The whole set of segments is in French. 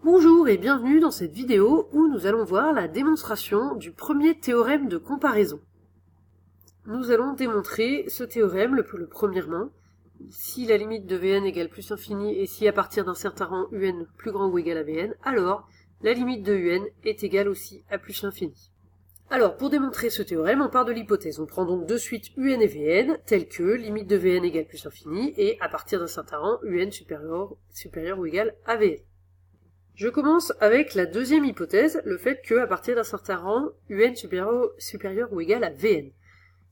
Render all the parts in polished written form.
Bonjour et bienvenue dans cette vidéo où nous allons voir la démonstration du premier théorème de comparaison. Nous allons démontrer ce théorème premièrement. Si la limite de Vn égale plus l'infini et si à partir d'un certain rang Un plus grand ou égal à Vn, alors la limite de Un est égale aussi à plus l'infini. Alors, pour démontrer ce théorème, on part de l'hypothèse. On prend donc de suite Un et Vn, tels que limite de Vn égale plus l'infini, et à partir d'un certain rang, Un supérieur ou égal à Vn. Je commence avec la deuxième hypothèse, le fait que, à partir d'un certain rang, Un supérieur ou égal à Vn.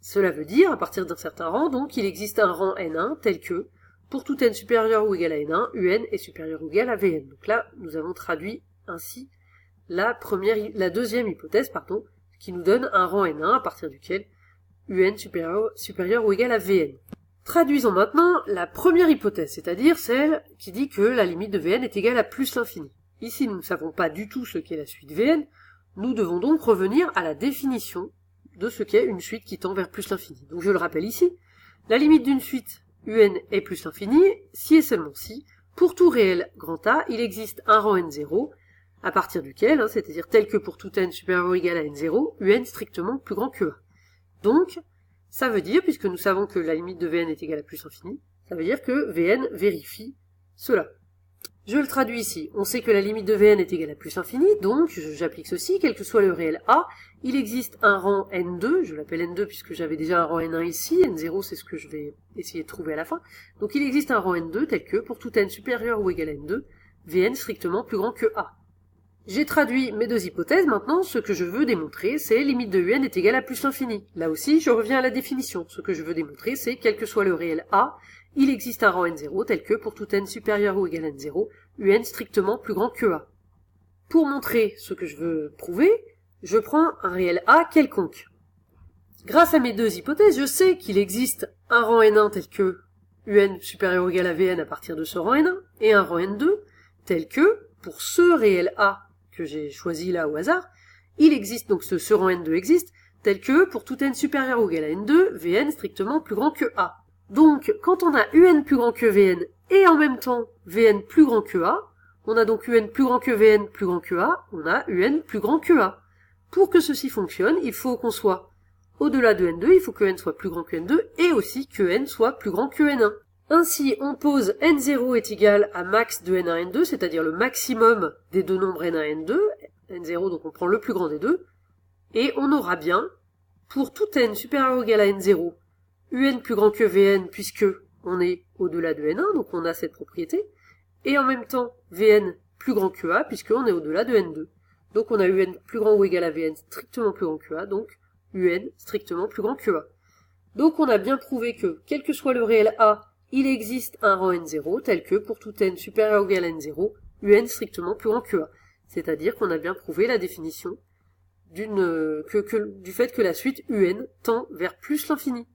Cela veut dire, à partir d'un certain rang, donc, il existe un rang N1 tel que, pour tout N supérieur ou égal à N1, Un est supérieur ou égal à Vn. Donc là, nous avons traduit ainsi la deuxième hypothèse, qui nous donne un rang N1 à partir duquel Un supérieur ou égal à Vn. Traduisons maintenant la première hypothèse, c'est-à-dire celle qui dit que la limite de Vn est égale à plus l'infini. Ici, nous ne savons pas du tout ce qu'est la suite Vn, nous devons donc revenir à la définition de ce qu'est une suite qui tend vers plus l'infini. Donc je le rappelle ici, la limite d'une suite Un est plus l'infini, si et seulement si, pour tout réel grand A, il existe un rang N0, à partir duquel, c'est-à-dire tel que pour tout N supérieur ou égal à N0, Un strictement plus grand que A. Donc, ça veut dire, puisque nous savons que la limite de Vn est égale à plus infini, ça veut dire que Vn vérifie cela. Je le traduis ici. On sait que la limite de Vn est égale à plus infini, donc j'applique ceci, quel que soit le réel A, il existe un rang N2, je l'appelle N2 puisque j'avais déjà un rang N1 ici, N0 c'est ce que je vais essayer de trouver à la fin, donc il existe un rang N2 tel que, pour tout N supérieur ou égal à N2, Vn strictement plus grand que A. J'ai traduit mes deux hypothèses, maintenant ce que je veux démontrer c'est limite de Un est égale à plus l'infini. Là aussi je reviens à la définition, ce que je veux démontrer c'est quel que soit le réel A, il existe un rang N0 tel que pour tout N supérieur ou égal à N0, Un strictement plus grand que A. Pour montrer ce que je veux prouver, je prends un réel A quelconque. Grâce à mes deux hypothèses, je sais qu'il existe un rang N1 tel que Un supérieur ou égal à Vn à partir de ce rang N1, et un rang N2 tel que, pour ce réel A que j'ai choisi là au hasard, il existe, donc ce rang N2 existe, tel que, pour tout N supérieur ou égal à N2, Vn strictement plus grand que A. Donc, quand on a Un plus grand que Vn, et en même temps Vn plus grand que A, on a donc Un plus grand que Vn plus grand que A, on a Un plus grand que A. Pour que ceci fonctionne, il faut qu'on soit au-delà de N2, il faut que N soit plus grand que N2, et aussi que N soit plus grand que N1. Ainsi, on pose N0 est égal à max de N1 N2, c'est-à-dire le maximum des deux nombres N1 N2, N0 donc on prend le plus grand des deux, et on aura bien, pour tout N supérieur ou égal à N0, Un plus grand que Vn puisque on est au-delà de N1, donc on a cette propriété, et en même temps Vn plus grand que A puisque on est au-delà de N2. Donc on a Un plus grand ou égal à Vn strictement plus grand que A, donc Un strictement plus grand que A. Donc on a bien prouvé que, quel que soit le réel A, il existe un rang N0 tel que pour tout N supérieur ou égal à N0, Un strictement plus grand que A. C'est-à-dire qu'on a bien prouvé la définition du fait que la suite Un tend vers plus l'infini.